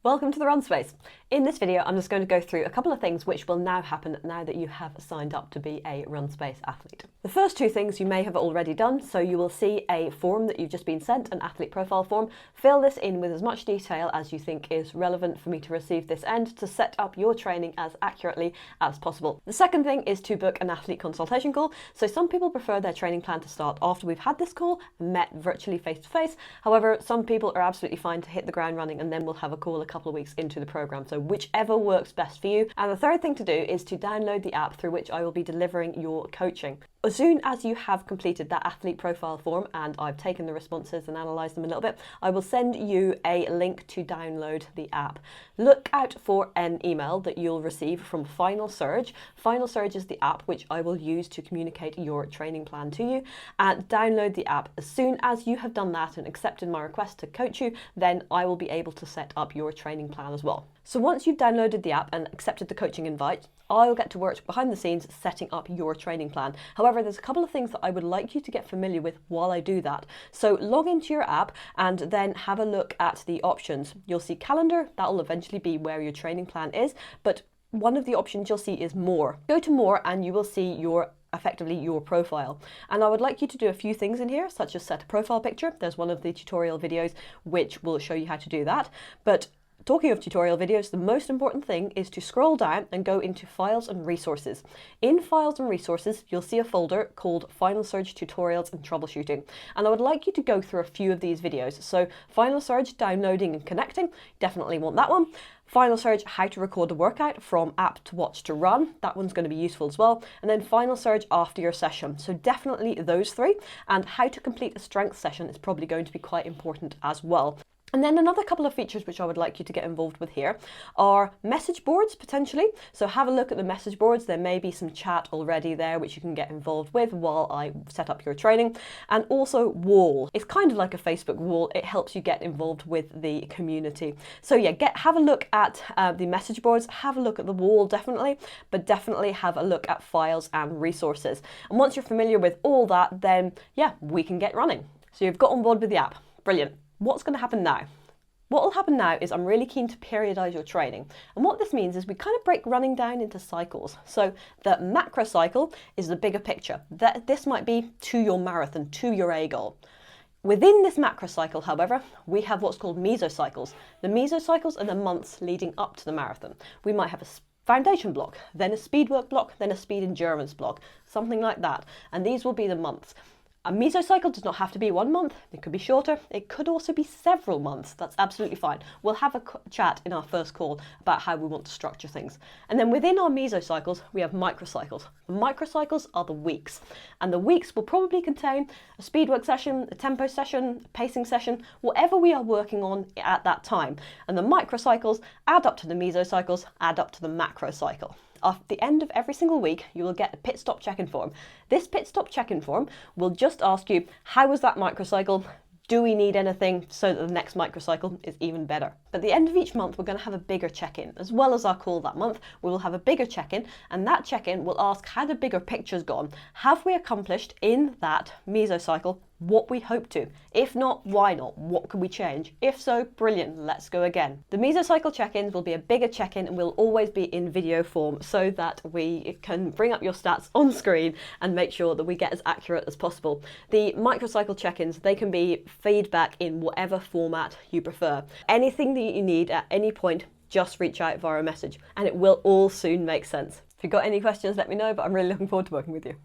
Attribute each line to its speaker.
Speaker 1: Welcome to the RunSpace. In this video, I'm just going to go through a couple of things which will now happen now that you have signed up to be a RunSpace athlete. The first two things you may have already done, so you will see a form that you've just been sent, an athlete profile form. Fill this in with as much detail as you think is relevant for me to receive this end to set up your training as accurately as possible. The second thing is to book an athlete consultation call. So some people prefer their training plan to start after we've had this call and met virtually face to face. However, some people are absolutely fine to hit the ground running and then we'll have a call a couple of weeks into the program, so whichever works best for you. And the third thing to do is to download the app through which I will be delivering your coaching. As soon as you have completed that athlete profile form and I've taken the responses and analysed them a little bit, I will send you a link to download the app. Look out for an email that you'll receive from Final Surge. Final Surge is the app which I will use to communicate your training plan to you, and download the app. As soon as you have done that and accepted my request to coach you, then I will be able to set up your training plan as well. So once you've downloaded the app and accepted the coaching invite, I'll get to work behind the scenes setting up your training plan. However, there's a couple of things that I would like you to get familiar with while I do that. So log into your app and then have a look at the options. You'll see calendar, that'll eventually be where your training plan is, but one of the options you'll see is more. Go to more and you will see effectively your profile. And I would like you to do a few things in here, such as set a profile picture. There's one of the tutorial videos which will show you how to do that. But talking of tutorial videos, the most important thing is to scroll down and go into Files and Resources. In Files and Resources, you'll see a folder called Final Surge Tutorials and Troubleshooting. And I would like you to go through a few of these videos. So Final Surge, Downloading and Connecting, definitely want that one. Final Surge, How to Record the Workout from App to Watch to Run, that one's going to be useful as well. And then Final Surge after your session. So definitely those three. And How to Complete a Strength Session is probably going to be quite important as well. And then another couple of features which I would like you to get involved with here are message boards potentially. So have a look at the message boards. There may be some chat already there which you can get involved with while I set up your training. And also wall. It's kind of like a Facebook wall. It helps you get involved with the community. So yeah, have a look at the message boards, have a look at the wall definitely, but definitely have a look at files and resources. And once you're familiar with all that, then yeah, we can get running. So you've got on board with the app. Brilliant. What's going to happen now? What will happen now is I'm really keen to periodize your training. And what this means is we kind of break running down into cycles. So the macro cycle is the bigger picture. This might be to your marathon, to your A goal. Within this macro cycle, however, we have what's called mesocycles. The mesocycles are the months leading up to the marathon. We might have a foundation block, then a speed work block, then a speed endurance block, something like that. And these will be the months. A mesocycle does not have to be 1 month, it could be shorter, it could also be several months, that's absolutely fine. We'll have a chat in our first call about how we want to structure things. And then within our mesocycles, we have microcycles. The microcycles are the weeks, and the weeks will probably contain a speed work session, a tempo session, a pacing session, whatever we are working on at that time. And the microcycles add up to the mesocycles, add up to the macrocycle. At the end of every single week, you will get a pit stop check-in form. This pit stop check-in form will just ask you, how was that microcycle? Do we need anything so that the next microcycle is even better? But at the end of each month, we're going to have a bigger check-in. As well as our call that month, we will have a bigger check-in, and that check-in will ask how the bigger picture's gone. Have we accomplished in that mesocycle what we hope to? If not, why not? What can we change? If so, brilliant, let's go again. The mesocycle check-ins will be a bigger check-in and will always be in video form so that we can bring up your stats on screen and make sure that we get as accurate as possible. The microcycle check-ins, they can be feedback in whatever format you prefer. Anything that you need at any point, just reach out via a message and it will all soon make sense. If you've got any questions, let me know, but I'm really looking forward to working with you.